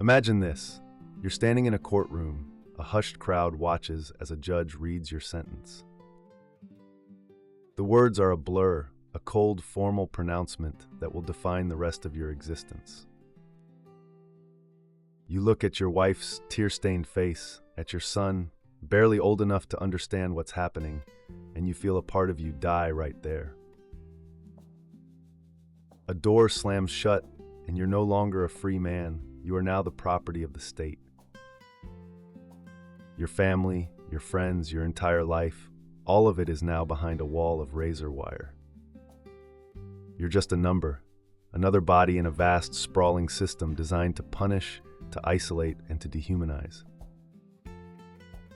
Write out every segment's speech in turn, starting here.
Imagine this. You're standing in a courtroom. A hushed crowd watches as a judge reads your sentence. The words are a blur, a cold, formal pronouncement that will define the rest of your existence. You look at your wife's tear-stained face, at your son, barely old enough to understand what's happening, and you feel a part of you die right there. A door slams shut, and you're no longer a free man. You are now the property of the state. Your family, your friends, your entire life, all of it is now behind a wall of razor wire. You're just a number, another body in a vast, sprawling system designed to punish, to isolate, and to dehumanize.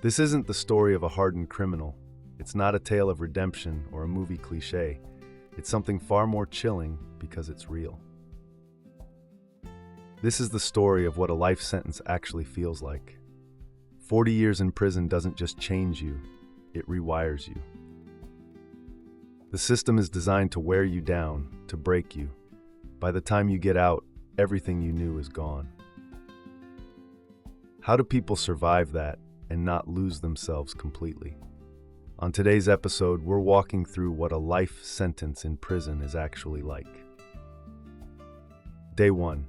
This isn't the story of a hardened criminal. It's not a tale of redemption or a movie cliché. It's something far more chilling because it's real. This is the story of what a life sentence actually feels like. 40 years in prison doesn't just change you, it rewires you. The system is designed to wear you down, to break you. By the time you get out, everything you knew is gone. How do people survive that and not lose themselves completely? On today's episode, we're walking through what a life sentence in prison is actually like. Day 1.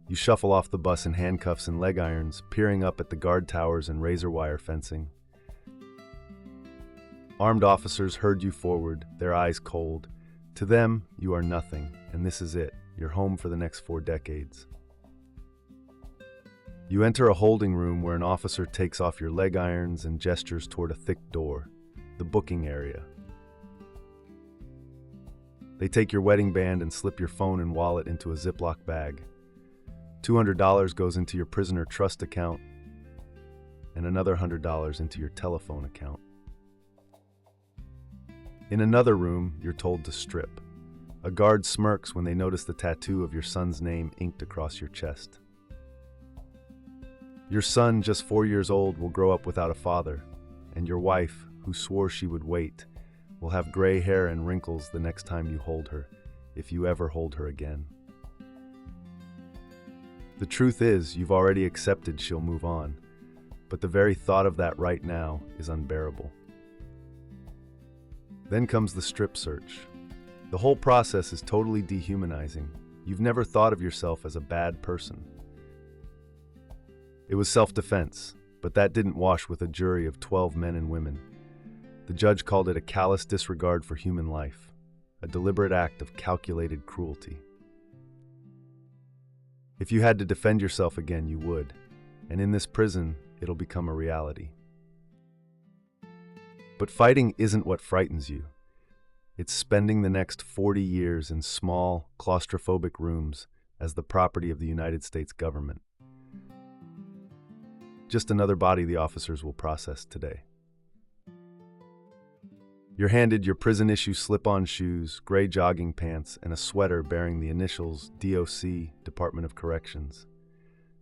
You shuffle off the bus in handcuffs and leg irons, peering up at the guard towers and razor wire fencing. Armed officers herd you forward, their eyes cold. To them, you are nothing, and this is it. You're home for the next 4 decades. You enter a holding room where an officer takes off your leg irons and gestures toward a thick door, the booking area. They take your wedding band and slip your phone and wallet into a Ziploc bag. $200 goes into your prisoner trust account, and another $100 into your telephone account. In another room, you're told to strip. A guard smirks when they notice the tattoo of your son's name inked across your chest. Your son, just 4 years old, will grow up without a father, and your wife, who swore she would wait, will have gray hair and wrinkles the next time you hold her, if you ever hold her again. The truth is, you've already accepted she'll move on, but the very thought of that right now is unbearable. Then comes the strip search. The whole process is totally dehumanizing. You've never thought of yourself as a bad person. It was self-defense, but that didn't wash with a jury of 12 men and women. The judge called it a callous disregard for human life, a deliberate act of calculated cruelty. If you had to defend yourself again, you would, and in this prison, it'll become a reality. But fighting isn't what frightens you. It's spending the next 40 years in small, claustrophobic rooms as the property of the United States government. Just another body the officers will process today. You're handed your prison-issue slip-on shoes, gray jogging pants, and a sweater bearing the initials DOC, Department of Corrections.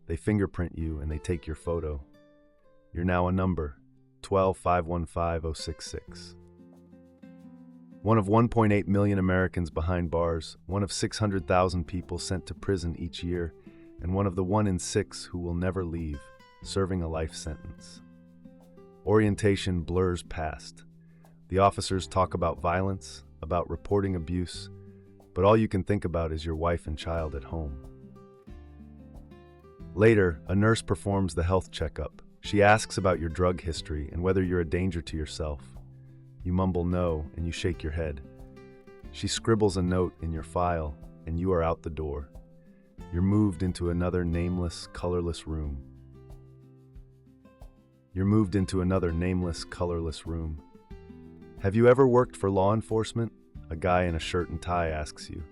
They fingerprint you and they take your photo. You're now a number, 12515066. One of 1.8 million Americans behind bars, one of 600,000 people sent to prison each year, and one of the 1 in 6 who will never leave, serving a life sentence. Orientation blurs past. The officers talk about violence, about reporting abuse, but all you can think about is your wife and child at home. Later, a nurse performs the health checkup. She asks about your drug history and whether you're a danger to yourself. You mumble no, and you shake your head. She scribbles a note in your file, and you are out the door. You're moved into another nameless, colorless room. Have you ever worked for law enforcement? A guy in a shirt and tie asks you.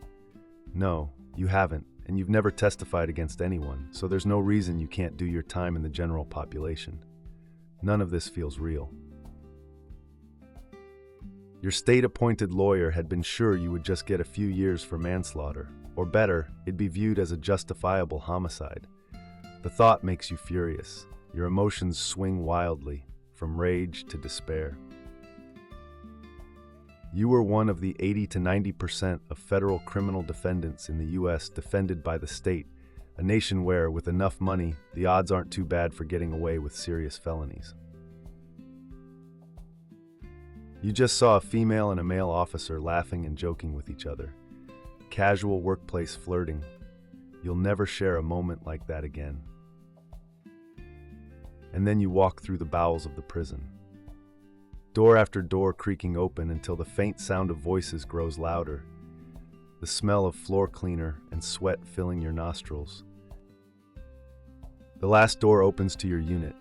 No, you haven't, and you've never testified against anyone, so there's no reason you can't do your time in the general population. None of this feels real. Your state-appointed lawyer had been sure you would just get a few years for manslaughter, or better, it'd be viewed as a justifiable homicide. The thought makes you furious. Your emotions swing wildly, from rage to despair. You were one of the 80 to 90% of federal criminal defendants in the U.S. defended by the state a nation where, with enough money, the odds aren't too bad for getting away with serious felonies. You just saw a female and a male officer laughing and joking with each other. Casual workplace flirting. You'll never share a moment like that again. And then you walk through the bowels of the prison. Door after door creaking open until the faint sound of voices grows louder. The smell of floor cleaner and sweat filling your nostrils. The last door opens to your unit.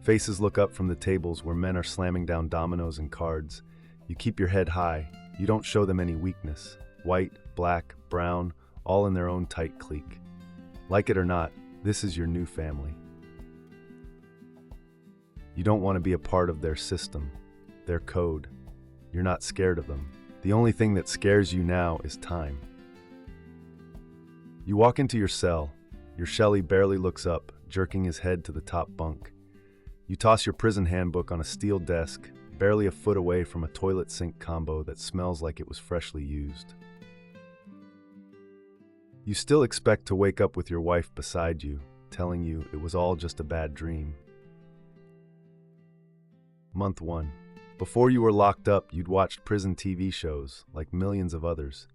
Faces look up from the tables where men are slamming down dominoes and cards. You keep your head high. You don't show them any weakness. White, black, brown, all in their own tight clique. Like it or not, this is your new family. You don't want to be a part of their system, their code. You're not scared of them. The only thing that scares you now is time. You walk into your cell. Your Shelley barely looks up, jerking his head to the top bunk. You toss your prison handbook on a steel desk, barely a foot away from a toilet sink combo that smells like it was freshly used. You still expect to wake up with your wife beside you, telling you it was all just a bad dream. Month 1. Before you were locked up, you'd watched prison TV shows, like millions of others.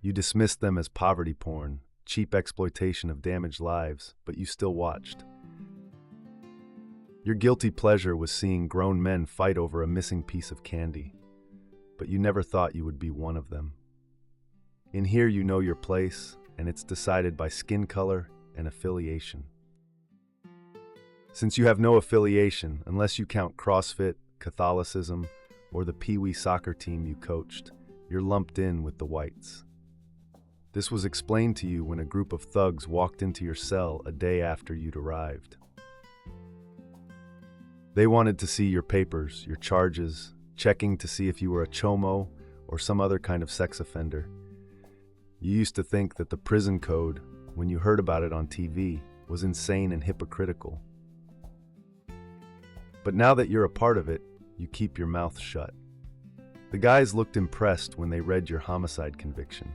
You dismissed them as poverty porn, cheap exploitation of damaged lives, but you still watched. Your guilty pleasure was seeing grown men fight over a missing piece of candy, but you never thought you would be one of them. In here you know your place, and it's decided by skin color and affiliation. Since you have no affiliation, unless you count CrossFit, Catholicism, or the Pee Wee soccer team you coached, you're lumped in with the whites. This was explained to you when a group of thugs walked into your cell a day after you'd arrived. They wanted to see your papers, your charges, checking to see if you were a chomo or some other kind of sex offender. You used to think that the prison code, when you heard about it on TV, was insane and hypocritical. But now that you're a part of it, you keep your mouth shut. The guys looked impressed when they read your homicide conviction.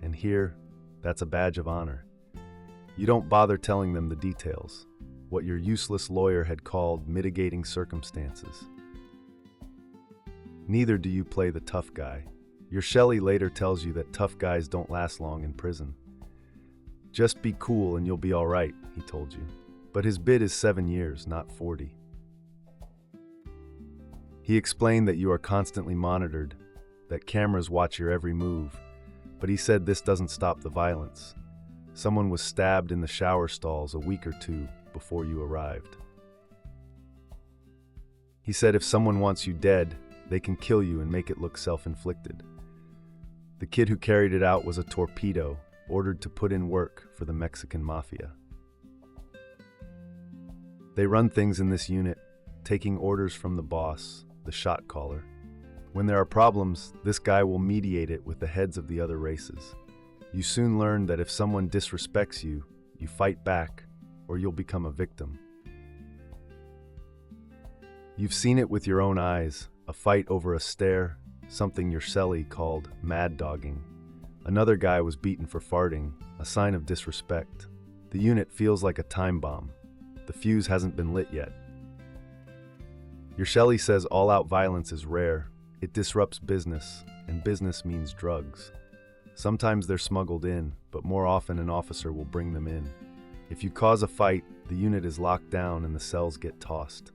And here, that's a badge of honor. You don't bother telling them the details, what your useless lawyer had called mitigating circumstances. Neither do you play the tough guy. Your Shelley later tells you that tough guys don't last long in prison. Just be cool and you'll be all right, he told you. But his bid is 7 years, not 40. He explained that you are constantly monitored, that cameras watch your every move, but he said this doesn't stop the violence. Someone was stabbed in the shower stalls a week or two before you arrived. He said if someone wants you dead, they can kill you and make it look self-inflicted. The kid who carried it out was a torpedo, ordered to put in work for the Mexican mafia. They run things in this unit, taking orders from the boss, the shot caller. When there are problems, this guy will mediate it with the heads of the other races. You soon learn that if someone disrespects you, you fight back, or you'll become a victim. You've seen it with your own eyes, a fight over a stare, something your cellie called mad dogging. Another guy was beaten for farting, a sign of disrespect. The unit feels like a time bomb. The fuse hasn't been lit yet. Your Shelley says all-out violence is rare. It disrupts business, and business means drugs. Sometimes they're smuggled in, but more often an officer will bring them in. If you cause a fight, the unit is locked down and the cells get tossed.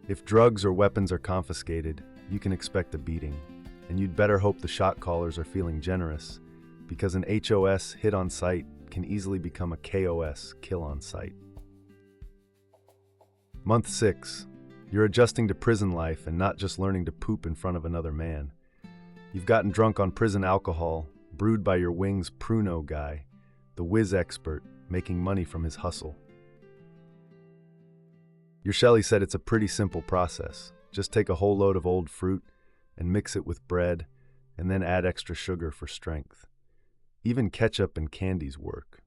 If drugs or weapons are confiscated, you can expect a beating, and you'd better hope the shot callers are feeling generous, because an HOS hit on sight can easily become a KOS kill on sight. Month 6. You're adjusting to prison life and not just learning to poop in front of another man. You've gotten drunk on prison alcohol, brewed by your wing's Pruno guy, the whiz expert, making money from his hustle. Your Shelley said it's a pretty simple process. Just take a whole load of old fruit and mix it with bread, and then add extra sugar for strength. Even ketchup and candies work.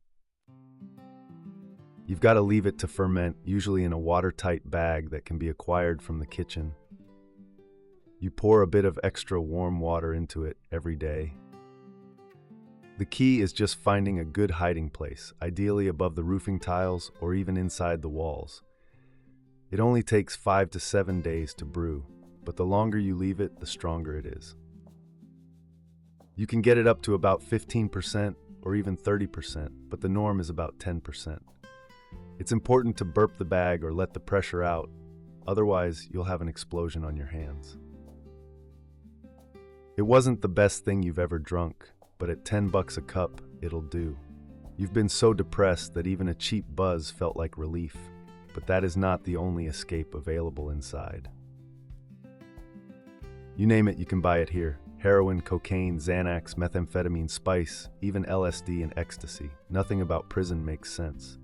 You've got to leave it to ferment, usually in a watertight bag that can be acquired from the kitchen. You pour a bit of extra warm water into it every day. The key is just finding a good hiding place, ideally above the roofing tiles or even inside the walls. It only takes 5 to 7 days to brew, but the longer you leave it, the stronger it is. You can get it up to about 15% or even 30%, but the norm is about 10%. It's important to burp the bag or let the pressure out, otherwise you'll have an explosion on your hands. It wasn't the best thing you've ever drunk, but at $10 a cup, it'll do. You've been so depressed that even a cheap buzz felt like relief, but that is not the only escape available inside. You name it, you can buy it here. Heroin, cocaine, Xanax, methamphetamine, spice, even LSD and ecstasy. Nothing about prison makes sense.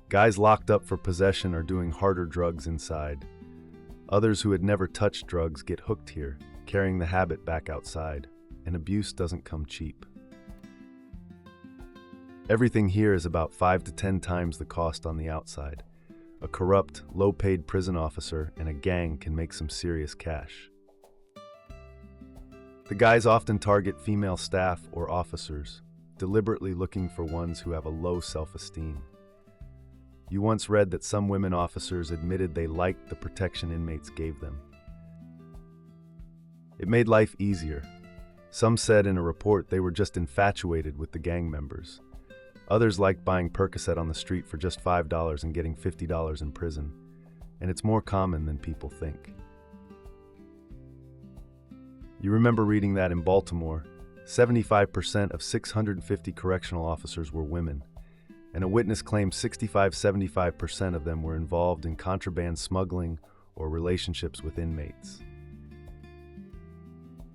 Guys locked up for possession are doing harder drugs inside. Others who had never touched drugs get hooked here, carrying the habit back outside, and abuse doesn't come cheap. Everything here is about 5 to 10 times the cost on the outside. A corrupt, low-paid prison officer and a gang can make some serious cash. The guys often target female staff or officers, deliberately looking for ones who have a low self-esteem. You once read that some women officers admitted they liked the protection inmates gave them. It made life easier. Some said in a report they were just infatuated with the gang members. Others liked buying Percocet on the street for just $5 and getting $50 in prison. And it's more common than people think. You remember reading that in Baltimore, 75% of 650 correctional officers were women, and a witness claimed 65-75% of them were involved in contraband smuggling or relationships with inmates.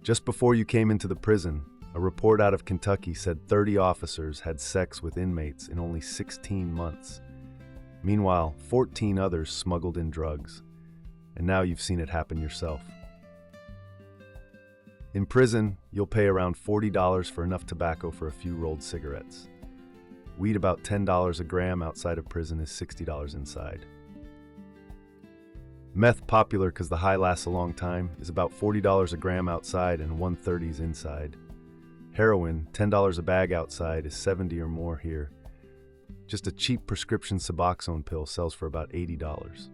Just before you came into the prison, a report out of Kentucky said 30 officers had sex with inmates in only 16 months. Meanwhile, 14 others smuggled in drugs, and now you've seen it happen yourself. In prison, you'll pay around $40 for enough tobacco for a few rolled cigarettes. Weed about $10 a gram outside of prison is $60 inside. Meth, popular because the high lasts a long time, is about $40 a gram outside and $130 inside. Heroin, $10 a bag outside, is $70 or more here. Just a cheap prescription Suboxone pill sells for about $80.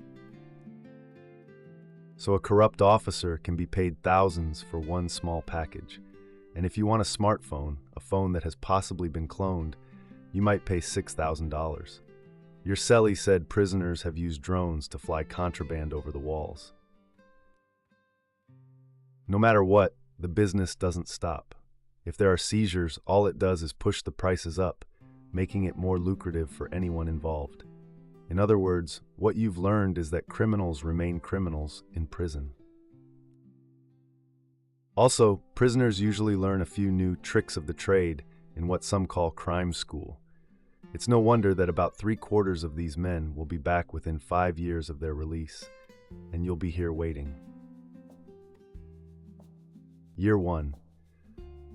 So a corrupt officer can be paid thousands for one small package. And if you want a smartphone, a phone that has possibly been cloned, you might pay $6,000. Your cellie said prisoners have used drones to fly contraband over the walls. No matter what, the business doesn't stop. If there are seizures, all it does is push the prices up, making it more lucrative for anyone involved. In other words, what you've learned is that criminals remain criminals in prison. Also, prisoners usually learn a few new tricks of the trade in what some call crime school. It's no wonder that about 3/4 of these men will be back within 5 years of their release, and you'll be here waiting. Year 1.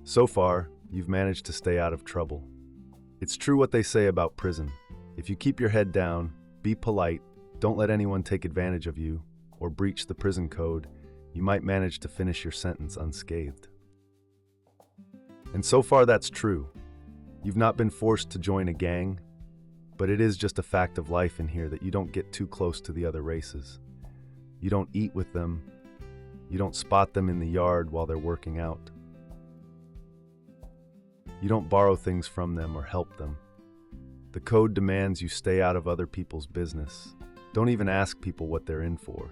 So far, you've managed to stay out of trouble. It's true what they say about prison. If you keep your head down, be polite, don't let anyone take advantage of you, or breach the prison code, you might manage to finish your sentence unscathed. And so far that's true. You've not been forced to join a gang, but it is just a fact of life in here that you don't get too close to the other races. You don't eat with them. You don't spot them in the yard while they're working out. You don't borrow things from them or help them. The code demands you stay out of other people's business. Don't even ask people what they're in for.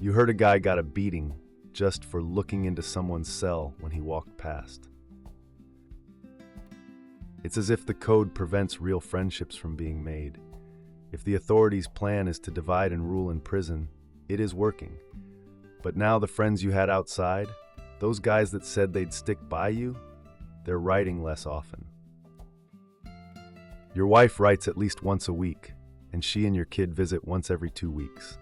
You heard a guy got a beating just for looking into someone's cell when he walked past. It's as if the code prevents real friendships from being made. If the authorities' plan is to divide and rule in prison, it is working. But now the friends you had outside, those guys that said they'd stick by you, they're writing less often. Your wife writes at least once a week, and she and your kid visit once every 2 weeks.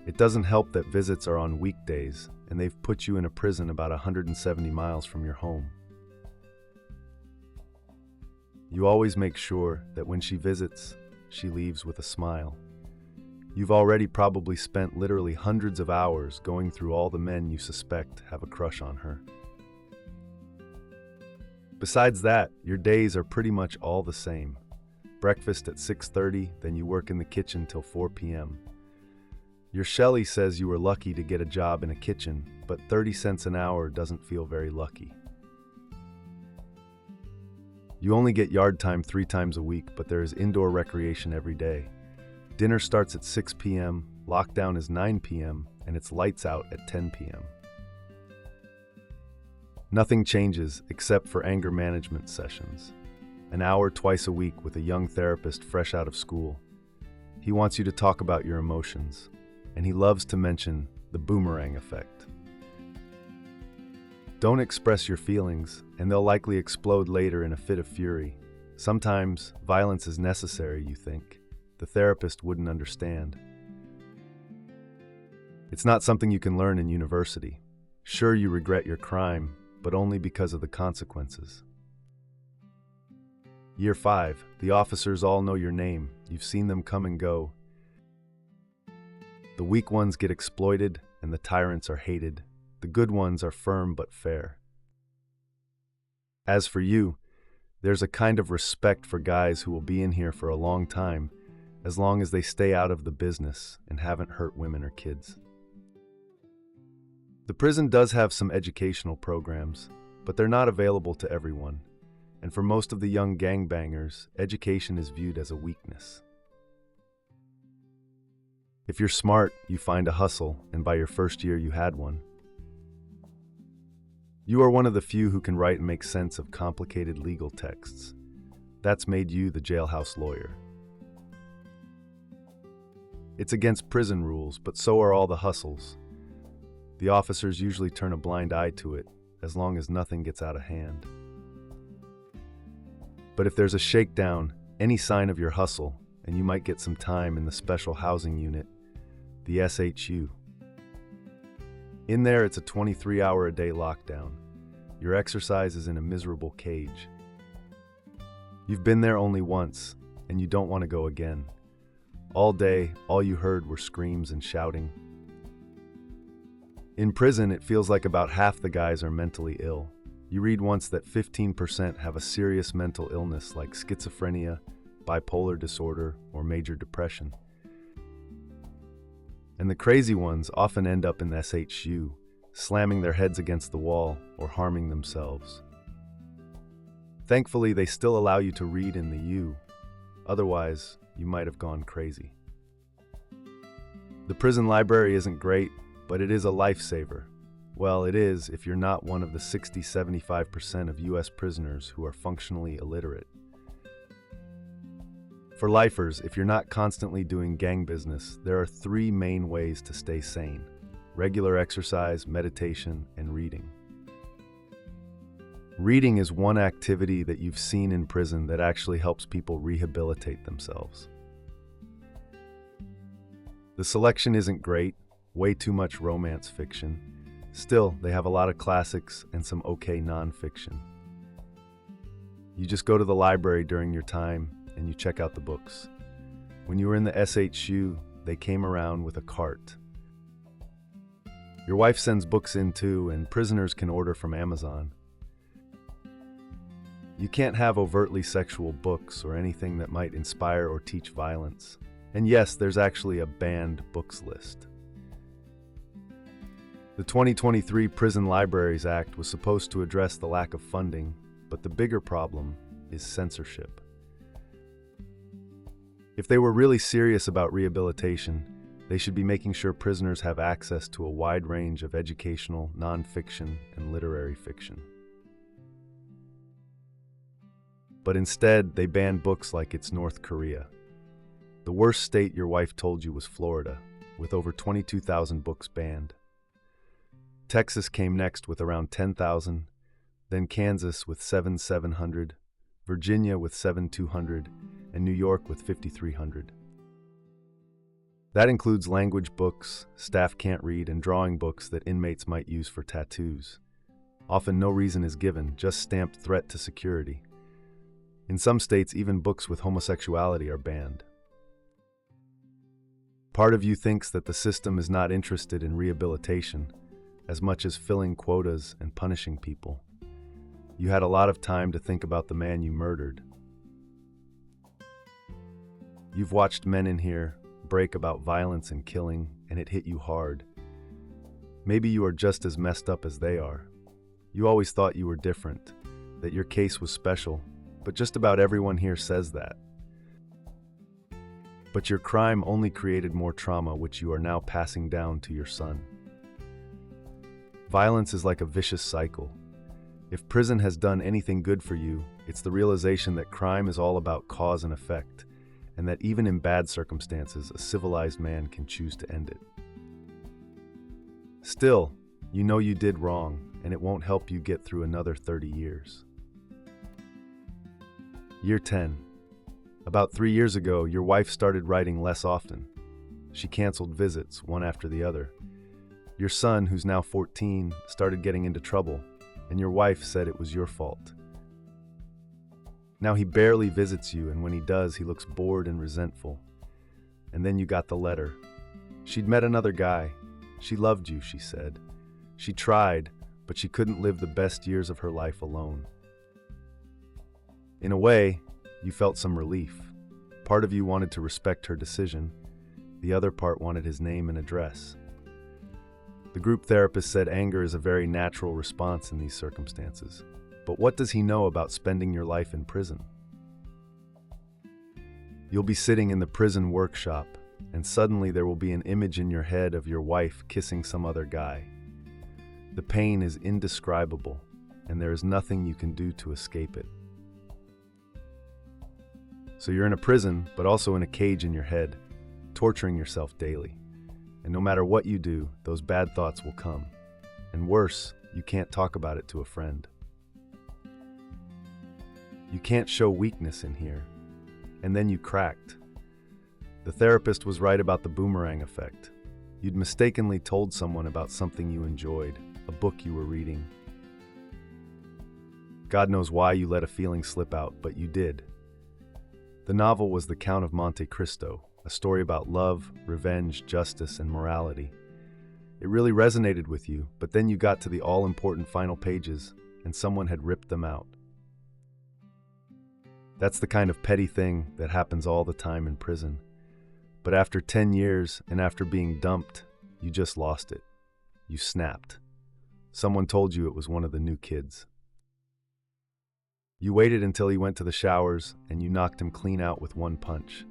It doesn't help that visits are on weekdays, and they've put you in a prison about 170 miles from your home. You always make sure that when she visits, she leaves with a smile. You've already probably spent literally hundreds of hours going through all the men you suspect have a crush on her. Besides that, your days are pretty much all the same. Breakfast at 6:30, then you work in the kitchen till 4 p.m. Your Shelley says you were lucky to get a job in a kitchen, but 30 cents an hour doesn't feel very lucky. You only get yard time 3 times a week, but there is indoor recreation every day. Dinner starts at 6 p.m., lockdown is 9 p.m., and it's lights out at 10 p.m. Nothing changes except for anger management sessions. An hour twice a week with a young therapist fresh out of school. He wants you to talk about your emotions, and he loves to mention the boomerang effect. Don't express your feelings, and they'll likely explode later in a fit of fury. Sometimes violence is necessary, you think. The therapist wouldn't understand. It's not something you can learn in university. Sure, you regret your crime, but only because of the consequences. Year 5, the officers all know your name. You've seen them come and go. The weak ones get exploited, and the tyrants are hated. The good ones are firm but fair. As for you, there's a kind of respect for guys who will be in here for a long time, as long as they stay out of the business and haven't hurt women or kids. The prison does have some educational programs, but they're not available to everyone. And for most of the young gangbangers, education is viewed as a weakness. If you're smart, you find a hustle, and by your first year you had one. You are one of the few who can write and make sense of complicated legal texts. That's made you the jailhouse lawyer. It's against prison rules, but so are all the hustles. The officers usually turn a blind eye to it, as long as nothing gets out of hand. But if there's a shakedown, any sign of your hustle, and you might get some time in the special housing unit, the SHU. In there, it's a 23-hour-a-day lockdown. Your exercise is in a miserable cage. You've been there only once, and you don't want to go again. All day, all you heard were screams and shouting. In prison, it feels like about half the guys are mentally ill. You read once that 15% have a serious mental illness like schizophrenia, bipolar disorder, or major depression. And the crazy ones often end up in the SHU, slamming their heads against the wall or harming themselves. Thankfully, they still allow you to read in the U. Otherwise, you might have gone crazy. The prison library isn't great, but it is a lifesaver. Well, it is if you're not one of the 60-75% of U.S. prisoners who are functionally illiterate. For lifers, if you're not constantly doing gang business, there are 3 main ways to stay sane: regular exercise, meditation, and reading. Reading is one activity that you've seen in prison that actually helps people rehabilitate themselves. The selection isn't great, way too much romance fiction. Still, they have a lot of classics and some okay nonfiction. You just go to the library during your time and you check out the books. When you were in the SHU, they came around with a cart. Your wife sends books in too, and prisoners can order from Amazon. You can't have overtly sexual books or anything that might inspire or teach violence. And yes, there's actually a banned books list. The 2023 Prison Libraries Act was supposed to address the lack of funding, but the bigger problem is censorship. If they were really serious about rehabilitation, they should be making sure prisoners have access to a wide range of educational, nonfiction, and literary fiction. But instead, they ban books like it's North Korea. The worst state your wife told you was Florida, with over 22,000 books banned. Texas came next with around 10,000, then Kansas with 7,700, Virginia with 7,200, and New York with 5,300. That includes language books staff can't read and drawing books that inmates might use for tattoos. Often no reason is given, just stamped threat to security. In some states, even books with homosexuality are banned. Part of you thinks that the system is not interested in rehabilitation as much as filling quotas and punishing people. You had a lot of time to think about the man you murdered. You've watched men in here break about violence and killing, and it hit you hard. Maybe you are just as messed up as they are. You always thought you were different, that your case was special, but just about everyone here says that. But your crime only created more trauma, which you are now passing down to your son. Violence is like a vicious cycle. If prison has done anything good for you, it's the realization that crime is all about cause and effect, and that even in bad circumstances, a civilized man can choose to end it. Still, you know you did wrong, and it won't help you get through another 30 years. Year 10. About 3 years ago, your wife started writing less often. She canceled visits, one after the other. Your son, who's now 14, started getting into trouble, and your wife said it was your fault. Now he barely visits you, and when he does, he looks bored and resentful. And then you got the letter. She'd met another guy. She loved you, she said. She tried, but she couldn't live the best years of her life alone. In a way, you felt some relief. Part of you wanted to respect her decision. The other part wanted his name and address. The group therapist said anger is a very natural response in these circumstances. But what does he know about spending your life in prison? You'll be sitting in the prison workshop, and suddenly there will be an image in your head of your wife kissing some other guy. The pain is indescribable, and there is nothing you can do to escape it. So you're in a prison, but also in a cage in your head, torturing yourself daily. And no matter what you do, those bad thoughts will come. And worse, you can't talk about it to a friend. You can't show weakness in here. And then you cracked. The therapist was right about the boomerang effect. You'd mistakenly told someone about something you enjoyed, a book you were reading. God knows why you let a feeling slip out, but you did. The novel was The Count of Monte Cristo, a story about love, revenge, justice, and morality. It really resonated with you, but then you got to the all-important final pages, and someone had ripped them out. That's the kind of petty thing that happens all the time in prison. But after 10 years, and after being dumped, you just lost it. You snapped. Someone told you it was one of the new kids. You waited until he went to the showers, and you knocked him clean out with one punch.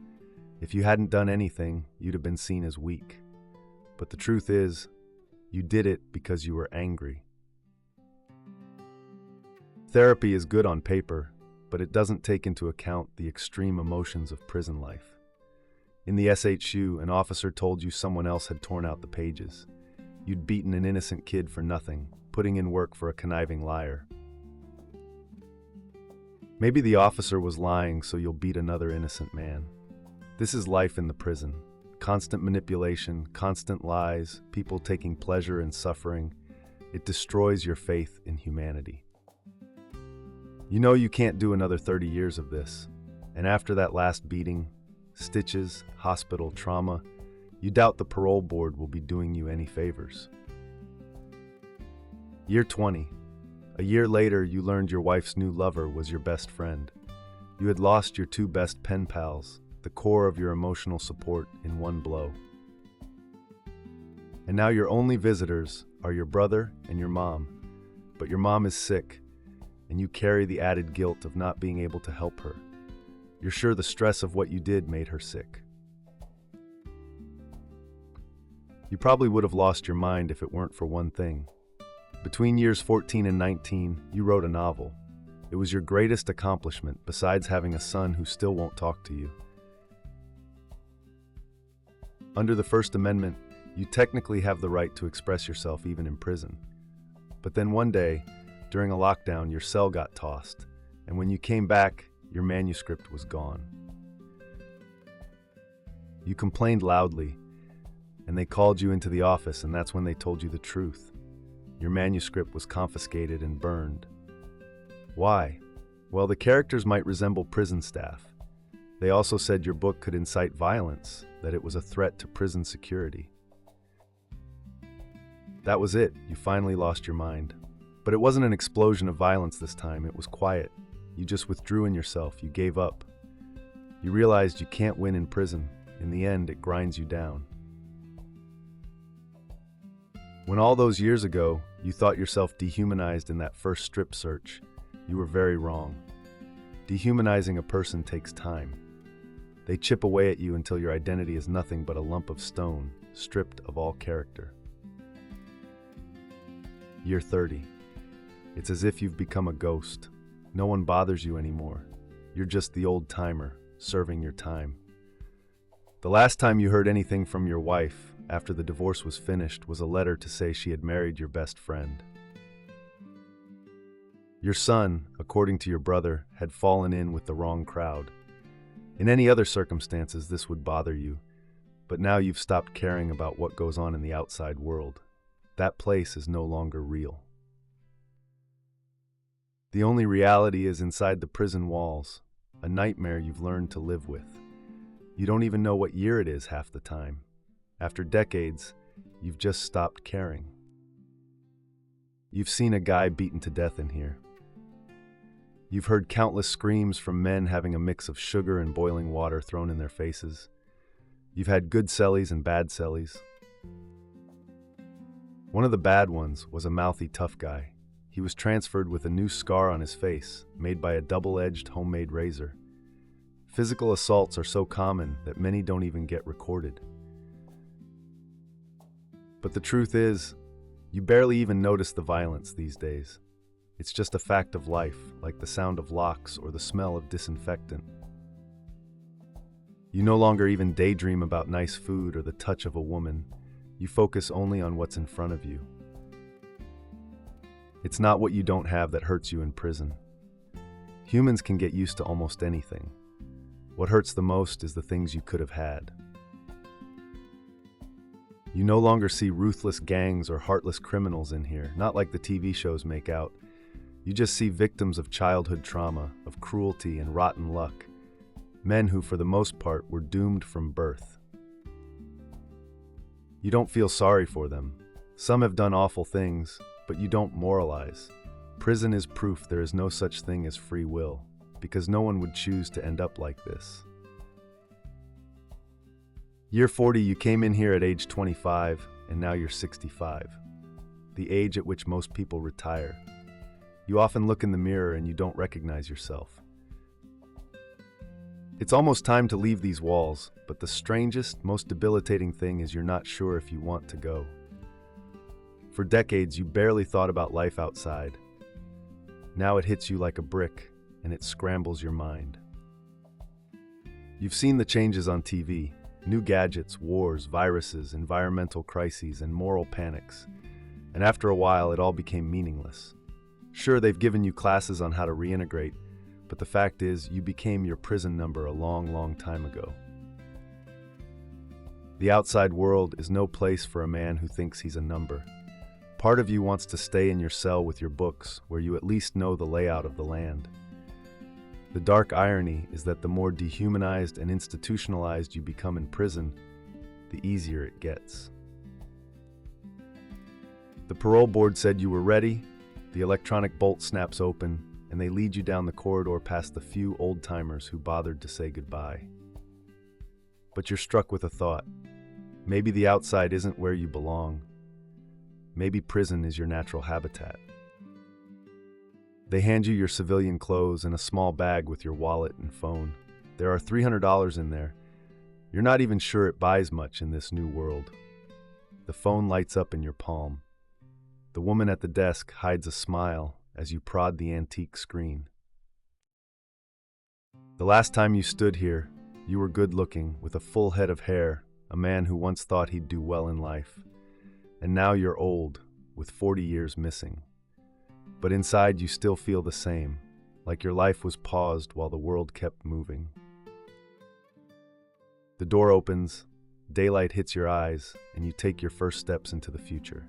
If you hadn't done anything, you'd have been seen as weak. But the truth is, you did it because you were angry. Therapy is good on paper, but it doesn't take into account the extreme emotions of prison life. In the SHU, an officer told you someone else had torn out the pages. You'd beaten an innocent kid for nothing, putting in work for a conniving liar. Maybe the officer was lying, so you'll beat another innocent man. This is life in the prison. Constant manipulation, constant lies, people taking pleasure in suffering. It destroys your faith in humanity. You know you can't do another 30 years of this. And after that last beating, stitches, hospital, trauma, you doubt the parole board will be doing you any favors. Year 20. A year later, you learned your wife's new lover was your best friend. You had lost your two best pen pals, the core of your emotional support, in one blow. And now your only visitors are your brother and your mom. But your mom is sick, and you carry the added guilt of not being able to help her. You're sure the stress of what you did made her sick. You probably would have lost your mind if it weren't for one thing. Between years 14 and 19, you wrote a novel. It was your greatest accomplishment, besides having a son who still won't talk to you. Under the First Amendment, you technically have the right to express yourself even in prison. But then one day, during a lockdown, your cell got tossed, and when you came back, your manuscript was gone. You complained loudly, and they called you into the office, and that's when they told you the truth. Your manuscript was confiscated and burned. Why? Well, the characters might resemble prison staff. They also said your book could incite violence, that it was a threat to prison security. That was it. You finally lost your mind. But it wasn't an explosion of violence this time, it was quiet. You just withdrew in yourself, you gave up. You realized you can't win in prison. In the end, it grinds you down. When all those years ago, you thought yourself dehumanized in that first strip search, you were very wrong. Dehumanizing a person takes time. They chip away at you until your identity is nothing but a lump of stone, stripped of all character. Year 30. It's as if you've become a ghost. No one bothers you anymore. You're just the old timer, serving your time. The last time you heard anything from your wife, after the divorce was finished, was a letter to say she had married your best friend. Your son, according to your brother, had fallen in with the wrong crowd. In any other circumstances, this would bother you, but now you've stopped caring about what goes on in the outside world. That place is no longer real. The only reality is inside the prison walls, a nightmare you've learned to live with. You don't even know what year it is half the time. After decades, you've just stopped caring. You've seen a guy beaten to death in here. You've heard countless screams from men having a mix of sugar and boiling water thrown in their faces. You've had good cellies and bad cellies. One of the bad ones was a mouthy tough guy. He was transferred with a new scar on his face, made by a double-edged homemade razor. Physical assaults are so common that many don't even get recorded. But the truth is, you barely even notice the violence these days. It's just a fact of life, like the sound of locks or the smell of disinfectant. You no longer even daydream about nice food or the touch of a woman. You focus only on what's in front of you. It's not what you don't have that hurts you in prison. Humans can get used to almost anything. What hurts the most is the things you could have had. You no longer see ruthless gangs or heartless criminals in here, not like the TV shows make out. You just see victims of childhood trauma, of cruelty and rotten luck. Men who, for the most part, were doomed from birth. You don't feel sorry for them. Some have done awful things, but you don't moralize. Prison is proof there is no such thing as free will, because no one would choose to end up like this. Year 40, you came in here at age 25, and now you're 65, the age at which most people retire. You often look in the mirror and you don't recognize yourself. It's almost time to leave these walls, but the strangest, most debilitating thing is you're not sure if you want to go. For decades, you barely thought about life outside. Now it hits you like a brick, and it scrambles your mind. You've seen the changes on TV, new gadgets, wars, viruses, environmental crises, and moral panics. And after a while, it all became meaningless. Sure, they've given you classes on how to reintegrate, but the fact is, you became your prison number a long, long time ago. The outside world is no place for a man who thinks he's a number. Part of you wants to stay in your cell with your books, where you at least know the layout of the land. The dark irony is that the more dehumanized and institutionalized you become in prison, the easier it gets. The parole board said you were ready, the electronic bolt snaps open, and they lead you down the corridor past the few old-timers who bothered to say goodbye. But you're struck with a thought. Maybe the outside isn't where you belong. Maybe prison is your natural habitat. They hand you your civilian clothes and a small bag with your wallet and phone. There are $300 in there. You're not even sure it buys much in this new world. The phone lights up in your palm. The woman at the desk hides a smile as you prod the antique screen. The last time you stood here, you were good-looking, with a full head of hair, a man who once thought he'd do well in life. And now you're old, with 40 years missing. But inside you still feel the same, like your life was paused while the world kept moving. The door opens, daylight hits your eyes, and you take your first steps into the future.